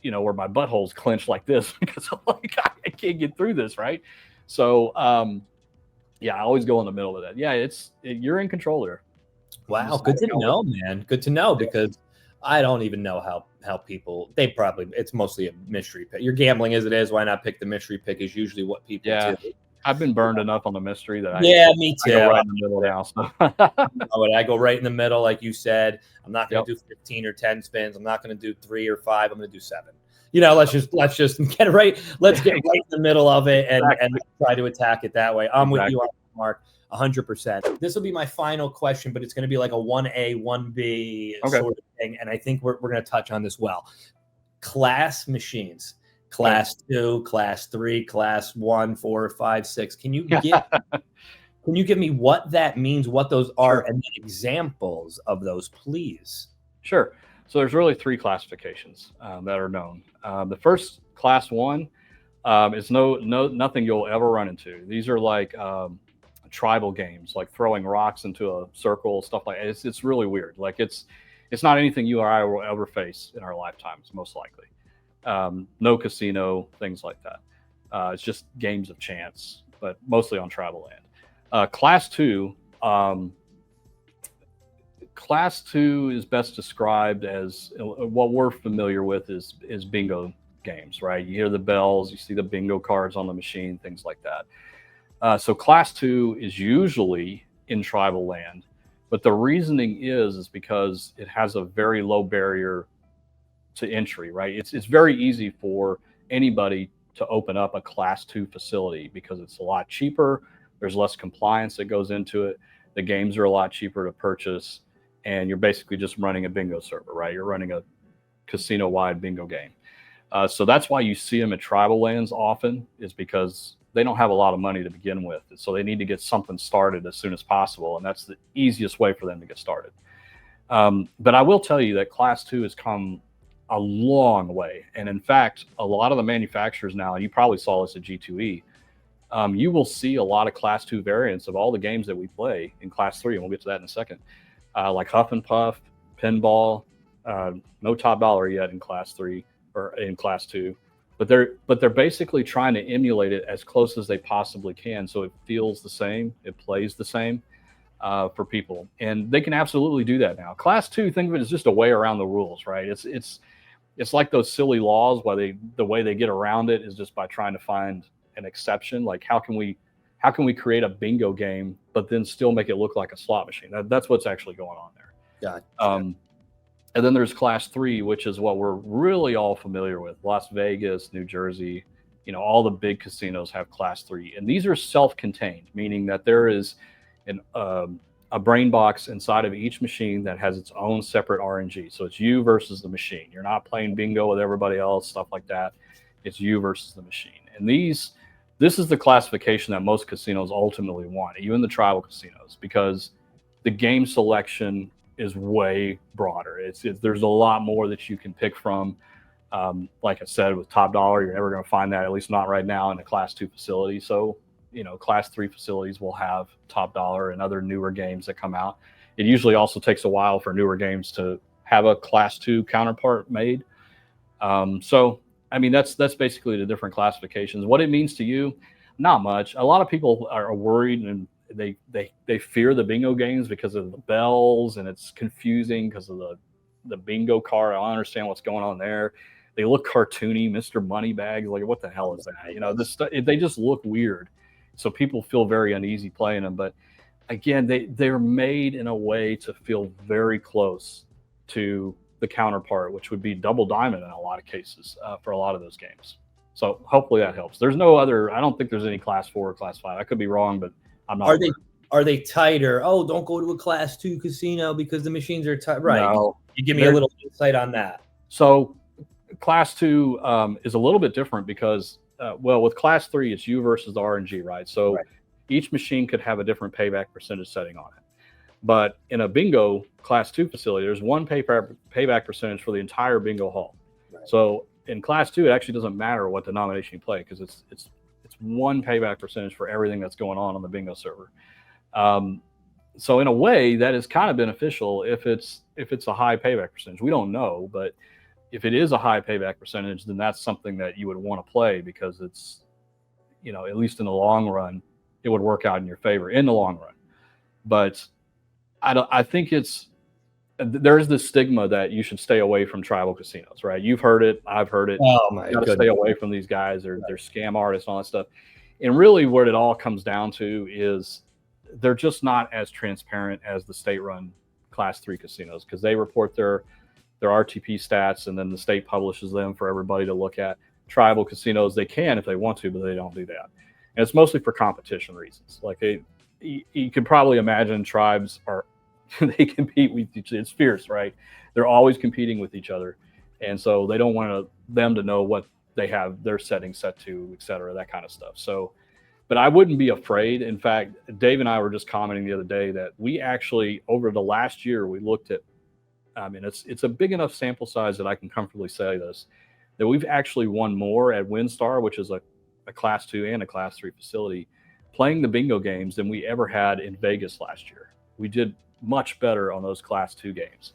where my butthole's clenched like this because I'm like, I can't get through this, right? So, I always go in the middle of that. Yeah, you're in control there. Wow, good to know, man. Good to know, because I don't even know how people, it's mostly a mystery pick. You're gambling as it is. Why not pick the mystery pick is usually what people do. I've been burned enough on the mystery that me too. I go right in the middle now. So. I go right in the middle, like you said. I'm not going to do 15 or 10 spins. I'm not going to do 3 or 5. I'm going to do 7. Let's just get it right. Let's get right in the middle of it and try to attack it that way. I'm with you, Mark, 100%. This will be my final question, but it's going to be like a 1A, 1B sort of thing, and I think we're going to touch on this well. Class machines. Class 2, Class 3, Class 1, 4, 5, 6. Can you give me what that means, what those are, and then examples of those, please? Sure. So there's really 3 classifications that are known. The first, Class 1, is nothing you'll ever run into. These are like tribal games, like throwing rocks into a circle, stuff like that. It's really weird. Like it's not anything you or I will ever face in our lifetimes, most likely. No casino, things like that. It's just games of chance, but mostly on tribal land. Class 2, Class 2 is best described as what we're familiar with is bingo games, right? You hear the bells, you see the bingo cards on the machine, things like that. So Class 2 is usually in tribal land, but the reasoning is because it has a very low barrier to entry, right? It's very easy for anybody to open up a Class 2 facility because it's a lot cheaper. There's less compliance that goes into it. The games are a lot cheaper to purchase, and you're basically just running a bingo server, right? You're running a casino-wide bingo game. So that's why you see them at tribal lands often, is because they don't have a lot of money to begin with. So they need to get something started as soon as possible, and that's the easiest way for them to get started. But I will tell you that Class 2 has come a long way. And in fact, a lot of the manufacturers now, and you probably saw this at G2E, you will see a lot of Class 2 variants of all the games that we play in Class 3, and we'll get to that in a second. Like Huff and Puff, Pinball, no top dollar yet in Class 3 or in Class 2, but they're basically trying to emulate it as close as they possibly can, so it feels the same, it plays the same for people, and they can absolutely do that now. Class 2, think of it as just a way around the rules, right? It's like those silly laws where the way they get around it is just by trying to find an exception. Like how can we create a bingo game but then still make it look like a slot machine? That's what's actually going on there. Gotcha. And then there's Class 3, which is what we're really all familiar with: Las Vegas, New Jersey, all the big casinos have class 3, and these are self-contained, meaning that there is a brain box inside of each machine that has its own separate RNG. So it's you versus the machine. You're not playing bingo with everybody else, stuff like that. It's you versus the machine. And this is the classification that most casinos ultimately want, even the tribal casinos, because the game selection is way broader. There's a lot more that you can pick from. Like I said, with Top Dollar, you're never going to find that, at least not right now, in a class 2 facility. So class 3 facilities will have Top Dollar and other newer games that come out. It usually also takes a while for newer games to have a class 2 counterpart made. So, I mean, that's basically the different classifications. What it means to you, not much. A lot of people are worried, and they fear the bingo games because of the bells, and it's confusing because of the bingo card. I don't understand what's going on there. They look cartoony, Mr. Moneybags. Like, what the hell is that? This stuff, they just look weird. So people feel very uneasy playing them. But again, they're made in a way to feel very close to the counterpart, which would be Double Diamond in a lot of cases for a lot of those games. So hopefully that helps. There's no other. I don't think there's any class 4 or class 5. I could be wrong, but I'm not. Are they tighter? Oh, don't go to a class 2 casino because the machines are tight. Right. No, you give me a little insight on that. So class 2 is a little bit different because, with class 3, it's you versus the RNG, right? So each machine could have a different payback percentage setting on it. But in a bingo class 2 facility, there's one payback percentage for the entire bingo hall. Right. So in class 2, it actually doesn't matter what denomination you play because it's one payback percentage for everything that's going on the bingo server. So in a way, that is kind of beneficial if it's a high payback percentage. We don't know, but if it is a high payback percentage, then that's something that you would want to play because it's, at least in the long run, it would work out in your favor in the long run. But I think there's this stigma that you should stay away from tribal casinos, right? You've heard it. I've heard it. Oh my goodness. You got to stay away from these guys. They're scam artists and all that stuff. And really what it all comes down to is they're just not as transparent as the state-run class 3 casinos because they report their RTP stats and then the state publishes them for everybody to look at. Tribal casinos, they can if they want to, but they don't do that. And it's mostly for competition reasons. Like you can probably imagine tribes they compete with each other. It's fierce, right? They're always competing with each other. And so they don't want them to know what they have their settings set to, et cetera, that kind of stuff. So, but I wouldn't be afraid. In fact, Dave and I were just commenting the other day that we actually, over the last year, we looked at, it's a big enough sample size that I can comfortably say this, that we've actually won more at WinStar, which is a class 2 and a class 3 facility, playing the bingo games than we ever had in Vegas last year. We did much better on those class 2 games.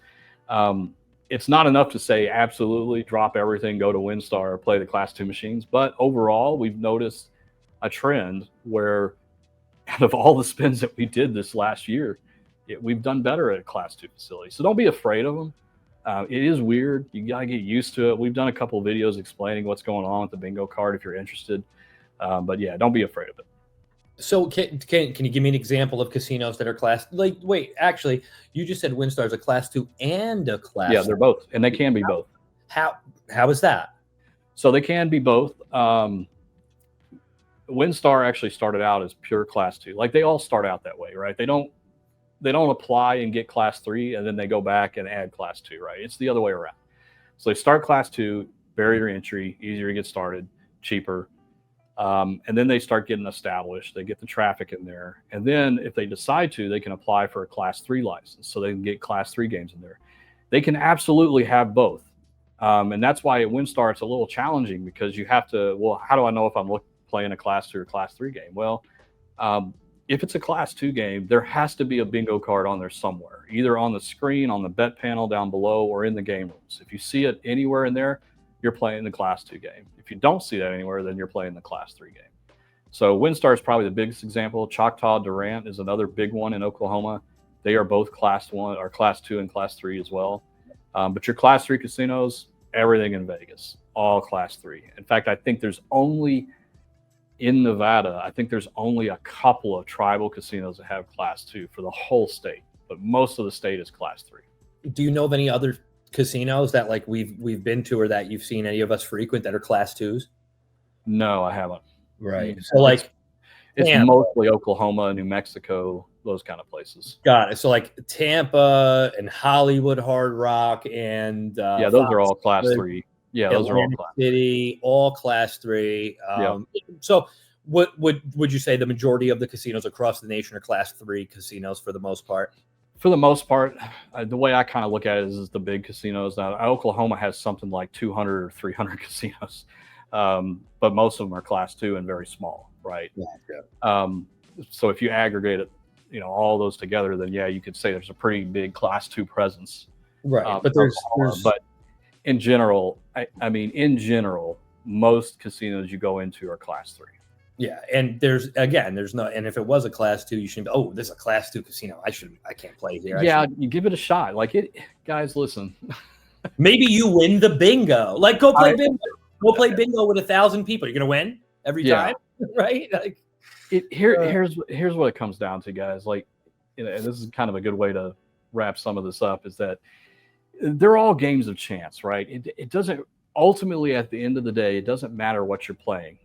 It's not enough to say absolutely drop everything, go to WinStar, or play the class 2 machines. But overall, we've noticed a trend where out of all the spins that we did this last year, we've done better at a class 2 facility. So don't be afraid of them. It is weird. You got to get used to it. We've done a couple of videos explaining what's going on with the bingo card if you're interested. But yeah, don't be afraid of it. So can you give me an example of casinos that are class? Like, wait, actually, you just said WinStar is a class 2 and a class. Yeah, they're both, and they can be both. How is that? So they can be both. WinStar actually started out as pure class 2. Like they all start out that way, right? They don't apply and get class 3 and then they go back and add class 2, right? It's the other way around. So they start class 2, barrier to entry, easier to get started, cheaper. And then they start getting established. They get the traffic in there. And then if they decide to, they can apply for a class 3 license so they can get class 3 games in there. They can absolutely have both. And that's why at WinStar it's a little challenging because you have to, how do I know if I'm playing a class 2 or class 3 game? Well, if it's a class 2 game, there has to be a bingo card on there somewhere, either on the screen, on the bet panel down below, or in the game rooms. If you see it anywhere in there, you're playing the class 2 game. If you don't see that anywhere, then you're playing the class 3 game. So WinStar is probably the biggest example. Choctaw Durant is another big one in Oklahoma. They are both class 1 or class 2 and class 3 as well. But your class 3 casinos, everything in Vegas, all class 3. In fact, I think there's only in Nevada, I think there's only a couple of tribal casinos that have class 2 for the whole state, but most of the state is class 3. Do you know of any other casinos that like we've been to or that you've seen any of us frequent that are class 2s? No, I haven't. Right. So like it's Tampa. mostly Oklahoma, New Mexico, those kind of places. Got it. So like Tampa and Hollywood Hard Rock and those are all Class 3. Yeah, those are all Atlantic City, all Class 3. So what would you say the majority of the casinos across the nation are Class 3 casinos for the most part? For the most part, the way I kind of look at it is the big casinos. Now, Oklahoma has something like 200 or 300 casinos, but most of them are Class 2 and very small, right? Yeah. So if you aggregate it, all those together, then you could say there's a pretty big Class 2 presence. Right. But in general, I mean, most casinos you go into are Class 3. Yeah, and there's no, and if it was a Class 2, you shouldn't. Oh, this is a Class 2 casino. I can't play here. You give it a shot. Like guys, listen. Maybe you win the bingo. Like go play bingo. Go play bingo with 1,000 people. You're gonna win every time, right? Like here's what it comes down to, guys. Like, and this is kind of a good way to wrap some of this up. Is that they're all games of chance, right? It doesn't ultimately at the end of the day, it doesn't matter what you're playing.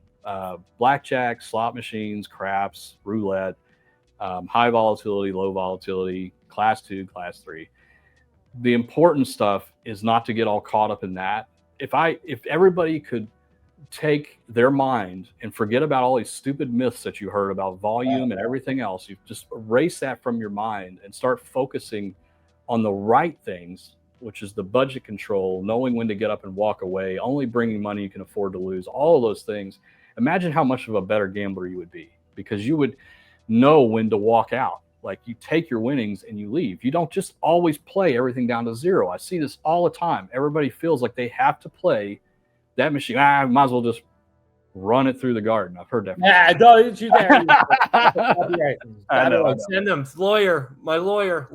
Blackjack, slot machines, craps, roulette, high volatility, low volatility, Class 2, Class 3. The important stuff is not to get all caught up in that. If everybody could take their mind and forget about all these stupid myths that you heard about volume and everything else, you just erase that from your mind and start focusing on the right things, which is the budget control, knowing when to get up and walk away, only bringing money you can afford to lose, all of those things. Imagine how much of a better gambler you would be, because you would know when to walk out. Like, you take your winnings and you leave. You don't just always play everything down to zero. I see this all the time. Everybody feels like they have to play that machine. I might as well just run it through the garden. I've heard that. Don't you dare. I send them. My lawyer.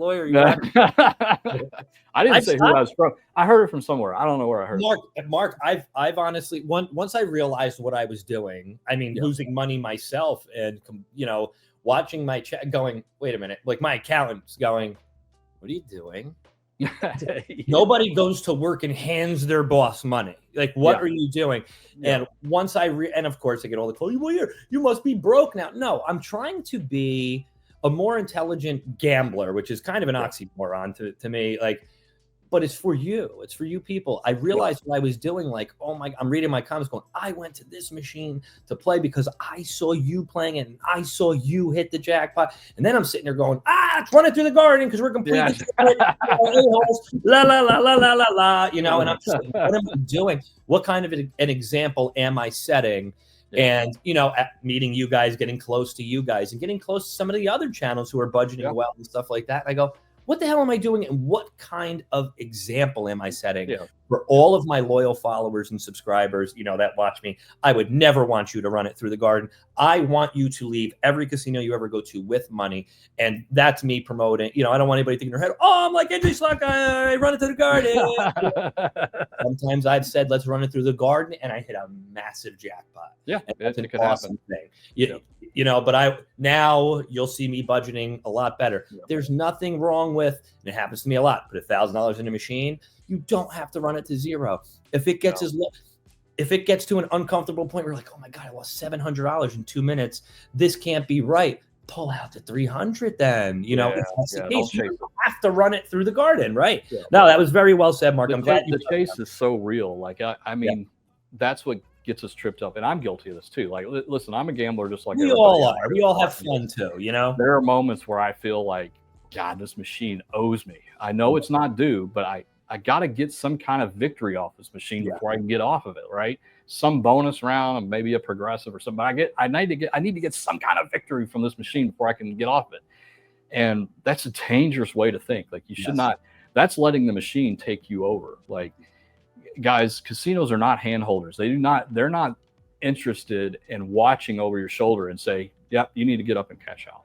I didn't say who I was from. I heard it from somewhere. I don't know where I heard it. Mark, I've honestly, once I realized what I was doing, I mean, losing money myself and, watching my check going, wait a minute, like my accountant's going, what are you doing? Nobody goes to work and hands their boss money. Like, what are you doing? And once and of course I get all the calls, well, you must be broke now. No, I'm trying to be a more intelligent gambler, which is kind of an oxymoron to me. Like, but it's for you. It's for you people. I realized what I was doing. Like, I'm reading my comments going, I went to this machine to play because I saw you playing it and I saw you hit the jackpot. And then I'm sitting there going, let's run it through the garden because we're completely la la la la la la la. And I'm just like, what am I doing? What kind of an example am I setting? And, at meeting you guys, getting close to you guys and getting close to some of the other channels who are budgeting well and stuff like that. And I go, what the hell am I doing? And what kind of example am I setting for all of my loyal followers and subscribers, that watch me? I would never want you to run it through the garden. I want you to leave every casino you ever go to with money. And that's me promoting. I don't want anybody thinking in their head, I'm like Andrew Sluck, I run it through the garden. Sometimes I've said, let's run it through the garden. And I hit a massive jackpot. Yeah, that's an awesome thing. But now you'll see me budgeting a lot better. Yeah. There's nothing wrong with, and it happens to me a lot, put $1,000 in a machine. You don't have to run it to zero. If it gets if it gets to an uncomfortable point where you're like, oh my God, I lost $700 in 2 minutes. This can't be right. Pull out the 300 then. If that's the case, you have to run it through the garden, right? Yeah. No, that was very well said, Mark. I'm glad the chase is so real. Like, I mean, that's what gets us tripped up, and I'm guilty of this too. Like, listen, I'm a gambler just like we all are. We all have fun too, There are moments where I feel like, God, this machine owes me. I know it's not due, but I got to get some kind of victory off this machine before I can get off of it, right? Some bonus round, maybe a progressive or something. But I need to get some kind of victory from this machine before I can get off it. And that's a dangerous way to think. Like, you should not. That's letting the machine take you over. Like, guys, casinos are not handholders. They're not interested in watching over your shoulder and say, yep, you need to get up and cash out.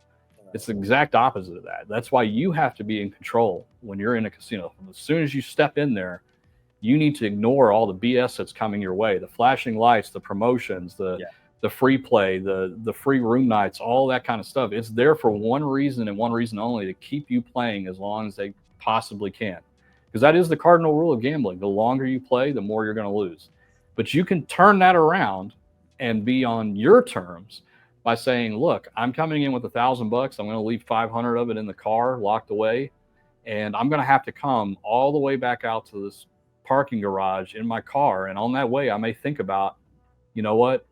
It's the exact opposite of that. That's why you have to be in control when you're in a casino. As soon as you step in there, you need to ignore all the BS that's coming your way, the flashing lights, the promotions, the free play, the free room nights, all that kind of stuff. It's there for one reason and one reason only, to keep you playing as long as they possibly can. Because that is the cardinal rule of gambling. The longer you play, the more you're going to lose. But you can turn that around and be on your terms by saying, look, I'm coming in with $1,000. I'm going to leave 500 of it in the car locked away. And I'm going to have to come all the way back out to this parking garage in my car. And on that way, I may think about, you know what?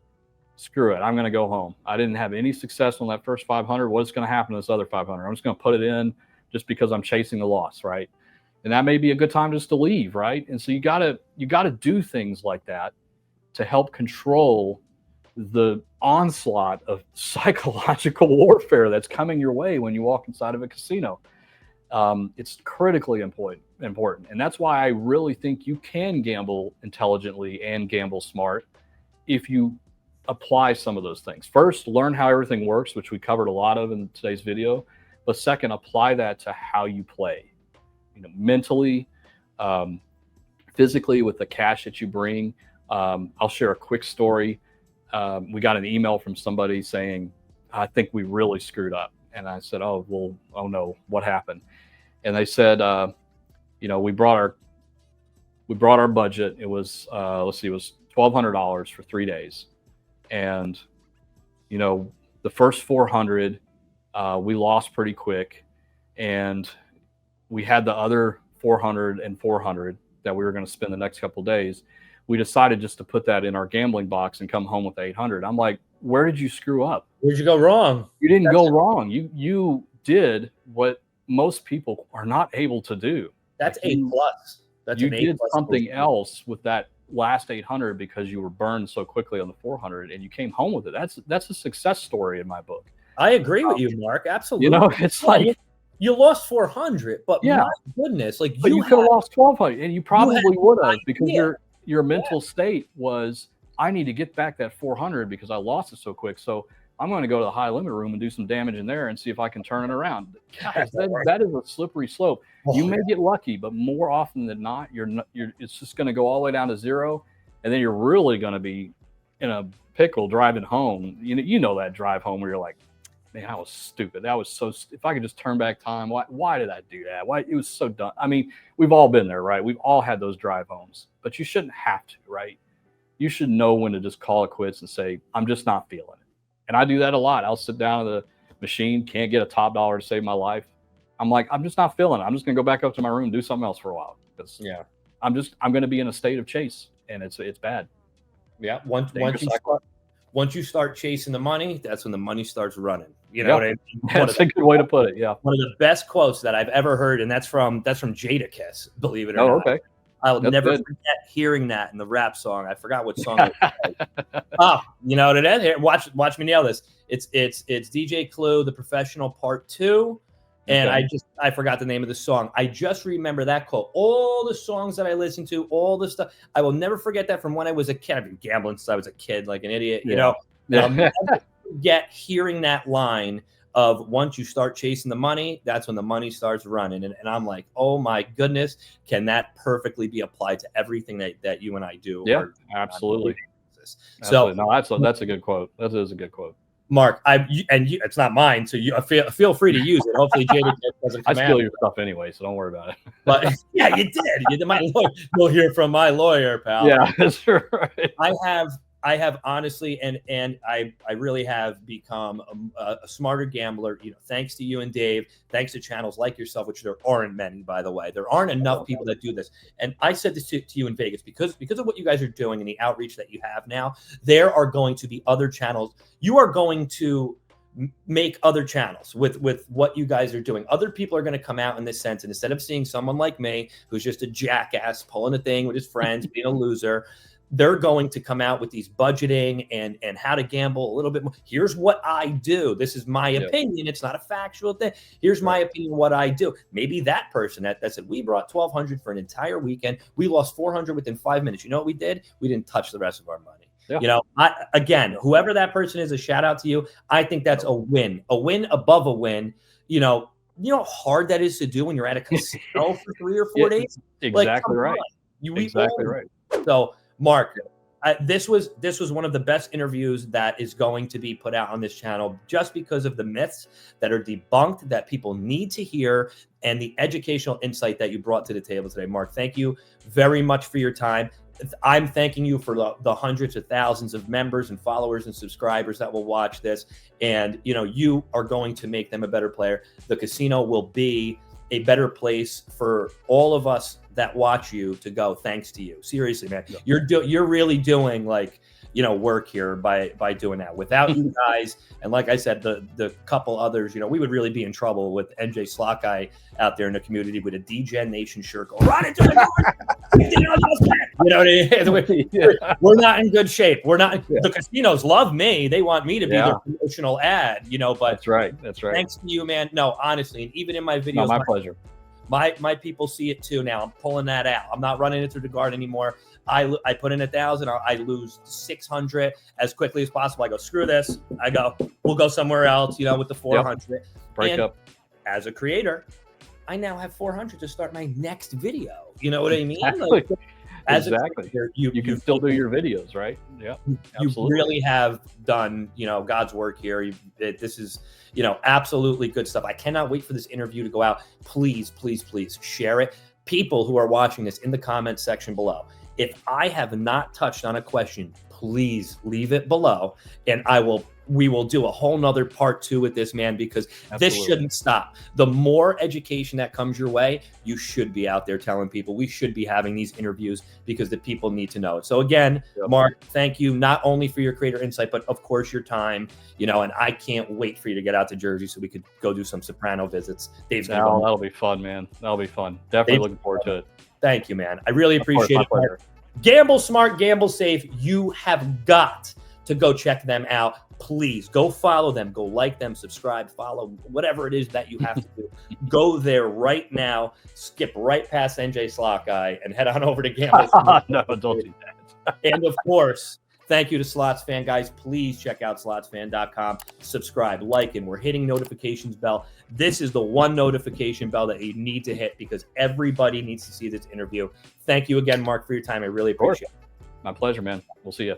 Screw it. I'm going to go home. I didn't have any success on that first 500. What's going to happen to this other 500? I'm just going to put it in just because I'm chasing the loss, right? And that may be a good time just to leave, right? And so you got to do things like that to help control the onslaught of psychological warfare that's coming your way when you walk inside of a casino. It's critically important. And that's why I really think you can gamble intelligently and gamble smart if you apply some of those things. First, learn how everything works, which we covered a lot of in today's video. But second, apply that to how you play, mentally, physically, with the cash that you bring. I'll share a quick story. We got an email from somebody saying, I think we really screwed up. And I said, oh no, what happened? And they said, we brought our budget. It was, it was $1,200 for 3 days. And, the first 400, we lost pretty quick. And we had the other 400 and 400 that we were going to spend the next couple of days. We decided just to put that in our gambling box and come home with 800. I'm like, where did you screw up? Where'd you go wrong? You didn't go wrong. You did what most people are not able to do. That's A+. You did something else with that last 800 because you were burned so quickly on the 400 and you came home with it. That's a success story in my book. I agree with you, Mark. Absolutely. It's like you lost 400, but my goodness, but you could have lost 1,200, and you probably would have, because your mental state was, I need to get back that 400 because I lost it so quick. So I'm going to go to the high limit room and do some damage in there and see if I can turn it around. Guys, that is a slippery slope. You may get lucky, but more often than not, it's just going to go all the way down to zero, and then you're really going to be in a pickle driving home. You know that drive home where you're like, man, I was stupid. That was so. If I could just turn back time, why did I do that? Why, it was so dumb. I mean, we've all been there, right? We've all had those drive homes, but you shouldn't have to, right? You should know when to just call it quits and say, I'm just not feeling it. And I do that a lot. I'll sit down at the machine, can't get a top dollar to save my life. I'm like, I'm just not feeling it. I'm just going to go back up to my room and do something else for a while. Because I'm going to be in a state of chase, and it's bad. Yeah. Once you start chasing the money, that's when the money starts running. You know what I mean? That's a good way to put it. Yeah. One of the best quotes that I've ever heard, and that's from Jadakiss, believe it or not. Okay. I'll never forget hearing that in the rap song. I forgot what song it was. You know what it is? Here, watch me nail this. It's DJ Clue, The Professional Part 2. And I forgot the name of the song. I just remember that quote. All the songs that I listened to, all the stuff. I will never forget that from when I was a kid. I've been gambling since I was a kid, like an idiot. I'll never forget hearing that line of, once you start chasing the money, that's when the money starts running. And I'm like, oh my goodness, can that perfectly be applied to everything that you and I do? Yeah, absolutely. So no, that's a good quote. That is a good quote. Mark, it's not mine, so you feel free to use it. Hopefully, Jada doesn't come. I steal your stuff anyway, so don't worry about it. But yeah, you did. You'll hear from my lawyer, pal. Yeah, that's right. I have honestly, and I really have become a smarter gambler. Thanks to you and Dave. Thanks to channels like yourself, which there aren't many, by the way. There aren't enough people that do this. And I said this to you in Vegas because of what you guys are doing and the outreach that you have now. There are going to be other channels. You are going to make other channels with what you guys are doing. Other people are going to come out in this sense, and instead of seeing someone like me who's just a jackass pulling a thing with his friends, being a loser, they're going to come out with these budgeting and how to gamble a little bit more. Here's what I do. This is my opinion. It's not a factual thing. Here's my opinion, what I do. Maybe that person that said, we brought 1,200 for an entire weekend. We lost 400 within 5 minutes. You know what we did? We didn't touch the rest of our money. Yeah. Whoever that person is, a shout out to you. I think that's a win above a win. You know how hard that is to do when you're at a casino for 3 or 4 days? Exactly right. Exactly right. So, Marc, this was one of the best interviews that is going to be put out on this channel, just because of the myths that are debunked that people need to hear and the educational insight that you brought to the table today. Marc, thank you very much for your time. I'm thanking you for the hundreds of thousands of members and followers and subscribers that will watch this. And, you are going to make them a better player. The casino will be a better place for all of us that watch you to go, thanks to you. Seriously, man. Yeah. You're really doing work here by doing that. Without you guys, and like I said, the couple others, we would really be in trouble with NJ Slot Guy out there in the community with a DGen Nation shirt going right into the door. You know what I mean? We're not in good shape. We're not. Yeah. The casinos love me. They want me to be their promotional ad. But that's right. Thanks to you, man. No, honestly, and even in my videos, my pleasure. My people see it too now. I'm pulling that out. I'm not running it through the guard anymore. I put in 1,000. I lose 600 as quickly as possible. I go, screw this. We'll go somewhere else. With the 400. Yep. Break up. As a creator, I now have 400 to start my next video. You know what I mean? Exactly. Exactly. You can still do your videos, right? Yeah. You really have done, God's work here. This is, absolutely good stuff. I cannot wait for this interview to go out. Please, please, please share it. People who are watching this, in the comments section below, if I have not touched on a question, please leave it below, and we will do a whole nother part 2 with this, man, because this shouldn't stop. The more education that comes your way, you should be out there telling people. We should be having these interviews because the people need to know it. So again, Marc, thank you not only for your creator insight, but of course your time, and I can't wait for you to get out to Jersey so we could go do some Soprano visits. Dave's that'll be fun, man. That'll be fun. Definitely looking forward to it. Thank you, man. I really appreciate it. Gamble smart, gamble safe. You have got to go check them out. Please go follow them, go like them, subscribe, follow, whatever it is that you have to do. Go there right now, skip right past NJ Slot Guy and head on over to Gamble. No, don't do that. And of course, thank you to SlotsFan, guys. Please check out SlotsFan.com. Subscribe, like, and we're hitting notifications bell. This is the one notification bell that you need to hit because everybody needs to see this interview. Thank you again, Marc, for your time. I really appreciate it. My pleasure, man. We'll see you.